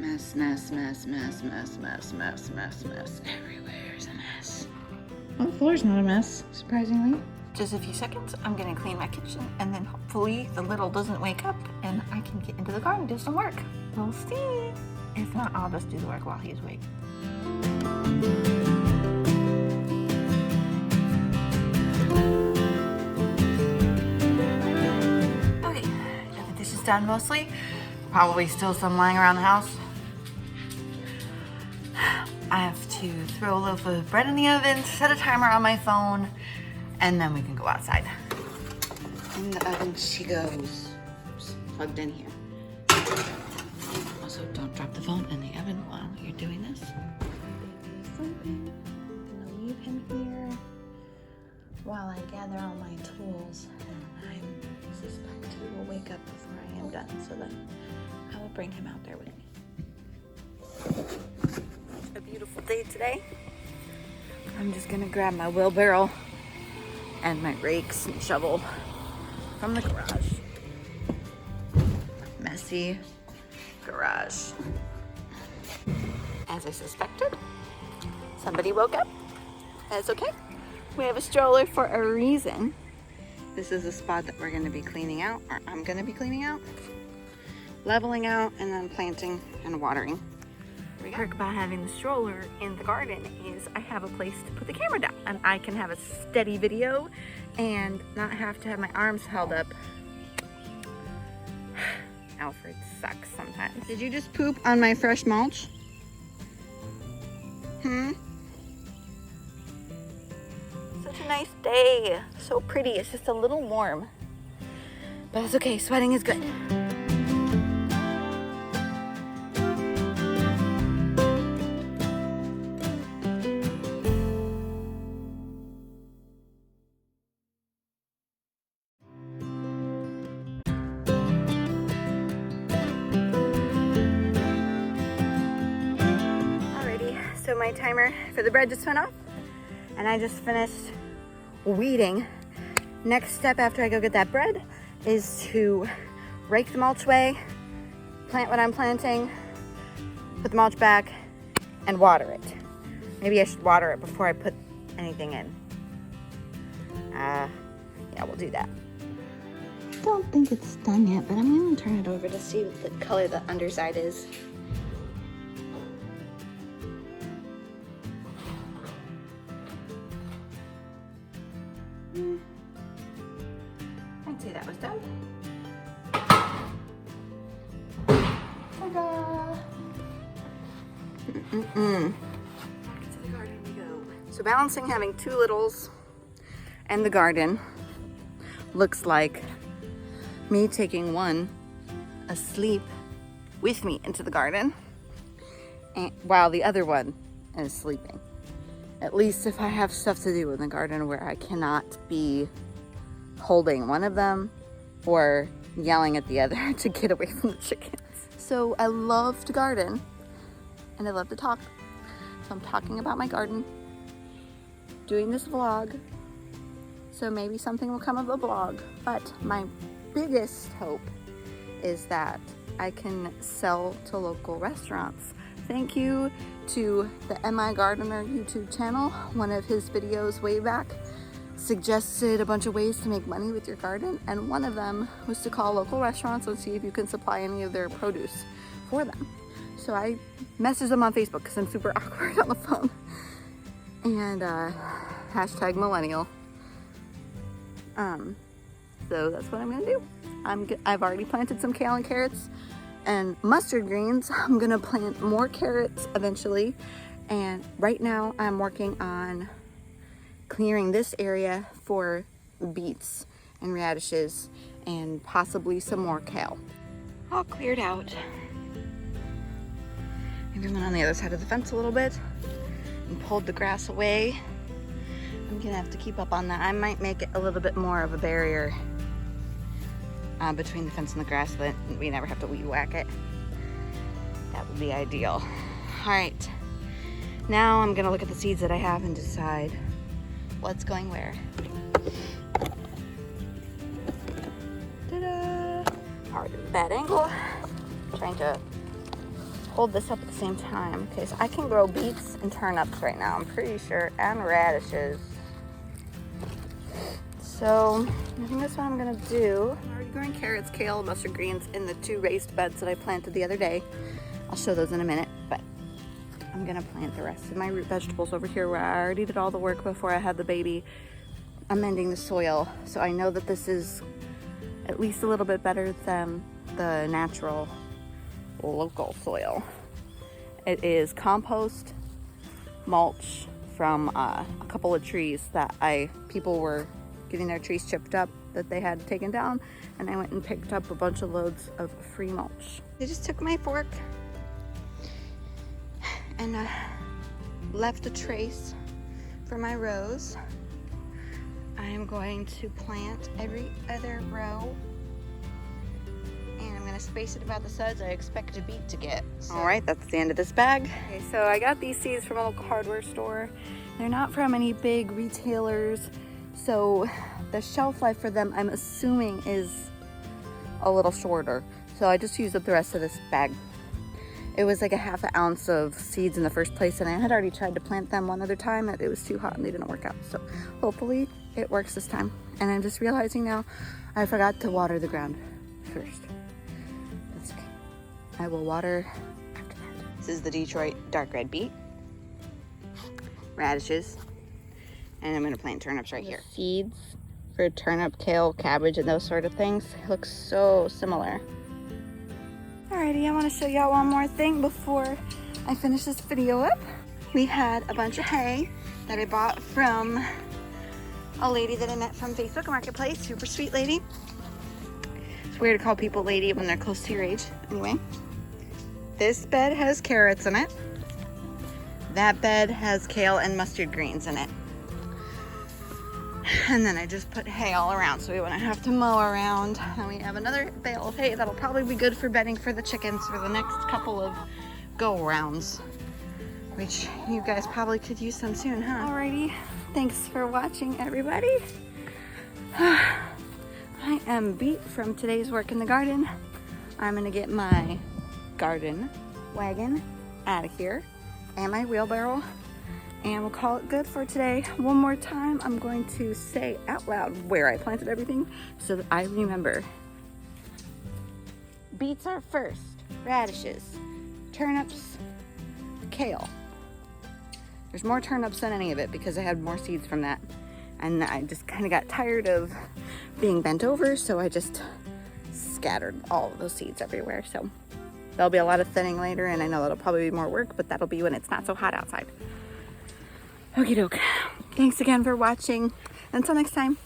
Mess, mess, mess, mess, mess, mess, mess, mess, mess. Everywhere's a mess. Well, the floor's not a mess, surprisingly. Just a few seconds, I'm gonna clean my kitchen, and then hopefully the little doesn't wake up and I can get into the garden and do some work. We'll see. If not, I'll just do the work while he's awake. Okay, now that this is done mostly, probably still some lying around the house. I have to throw a loaf of bread in the oven, set a timer on my phone, and then we can go outside. In the oven she goes. It's plugged in here. Also, don't drop the phone in the oven while you're doing this. Baby's sleeping. I'm gonna leave him here while I gather all my tools. And I suspect he will wake up before I am done, so then I will bring him out there with me. A beautiful day today. I'm just gonna grab my wheelbarrow and my rakes and shovel from the garage. Messy garage. As I suspected, somebody woke up. That's okay. We have a stroller for a reason. This is a spot that we're gonna be cleaning out, or I'm gonna be cleaning out, leveling out, and then planting and watering. The perk about having the stroller in the garden is I have a place to put the camera down, and I can have a steady video and not have to have my arms held up. Alfred sucks sometimes. Did you just poop on my fresh mulch? Such a nice day. So pretty. It's just a little warm. But it's okay. Sweating is good. So my timer for the bread just went off, and I just finished weeding. Next step after I go get that bread is to rake the mulch away, plant what I'm planting, put the mulch back, and water it. Maybe I should water it before I put anything in. Yeah, we'll do that. I don't think it's done yet, but I'm gonna turn it over to see what the color the underside is. I'd say that was done. Ta-da! Back to the garden we go. So balancing having two littles and the garden looks like me taking one asleep with me into the garden, and while the other one is sleeping. At least if I have stuff to do in the garden where I cannot be holding one of them or yelling at the other to get away from the chickens. So I love to garden and I love to talk. So I'm talking about my garden, doing this vlog. So maybe something will come of the vlog. But my biggest hope is that I can sell to local restaurants. Thank you to the MI Gardener YouTube channel. One of his videos way back suggested a bunch of ways to make money with your garden, and one of them was to call local restaurants and see if you can supply any of their produce for them. So I messaged them on Facebook because I'm super awkward on the phone. And hashtag millennial. So that's what I'm gonna do. I've already planted some kale and carrots and mustard greens. I'm gonna plant more carrots eventually. And right now I'm working on clearing this area for beets and radishes and possibly some more kale. All cleared out. Maybe went on the other side of the fence a little bit and pulled the grass away. I'm gonna have to keep up on that. I might make it a little bit more of a barrier between the fence and the grass so that we never have to weed whack it. That would be ideal. All right, now I'm gonna look at the seeds that I have and decide what's going where. Ta-da! Hard and bad angle. Trying to hold this up at the same time. Okay, so I can grow beets and turnips right now, I'm pretty sure, and radishes. So I think that's what I'm gonna do. I'm already growing carrots, kale, mustard greens in the 2 raised beds that I planted the other day. I'll show those in a minute, but I'm gonna plant the rest of my root vegetables over here where I already did all the work before I had the baby, amending the soil. So I know that this is at least a little bit better than the natural local soil. It is compost, mulch from a couple of trees that people were getting their trees chipped up that they had taken down, and I went and picked up a bunch of loads of free mulch. I just took my fork and left a trace for my rows. I am going to plant every other row, and I'm gonna space it about the size I expect a beet to get. So. All right, that's the end of this bag. Okay, so I got these seeds from a local hardware store. They're not from any big retailers, so the shelf life for them, I'm assuming, is a little shorter. So I just used up the rest of this bag. It was like a ½ ounce of seeds in the first place, and I had already tried to plant them one other time and it was too hot and they didn't work out. So hopefully it works this time. And I'm just realizing now I forgot to water the ground first. That's okay. I will water after that. This is the Detroit dark red beet, radishes, and I'm gonna plant turnips right here. Seeds for turnip, kale, cabbage, and those sort of things look so similar. Alrighty, I want to show y'all one more thing before I finish this video up. We had a bunch of hay that I bought from a lady that I met from Facebook Marketplace. Super sweet lady. It's weird to call people lady when they're close to your age. Anyway, this bed has carrots in it. That bed has kale and mustard greens in it. And then I just put hay all around so we wouldn't have to mow around. And we have another bale of hay that'll probably be good for bedding for the chickens for the next couple of go-rounds, which you guys probably could use some soon, huh? Alrighty, thanks for watching, everybody. I am beat from today's work in the garden. I'm gonna get my garden wagon out of here and my wheelbarrow, and we'll call it good for today. One more time, I'm going to say out loud where I planted everything so that I remember. Beets are first, radishes, turnips, kale. There's more turnips than any of it because I had more seeds from that. And I just kind of got tired of being bent over, so I just scattered all of those seeds everywhere. So there'll be a lot of thinning later, and I know that'll probably be more work, but that'll be when it's not so hot outside. Okie doke. Thanks again for watching. Until next time.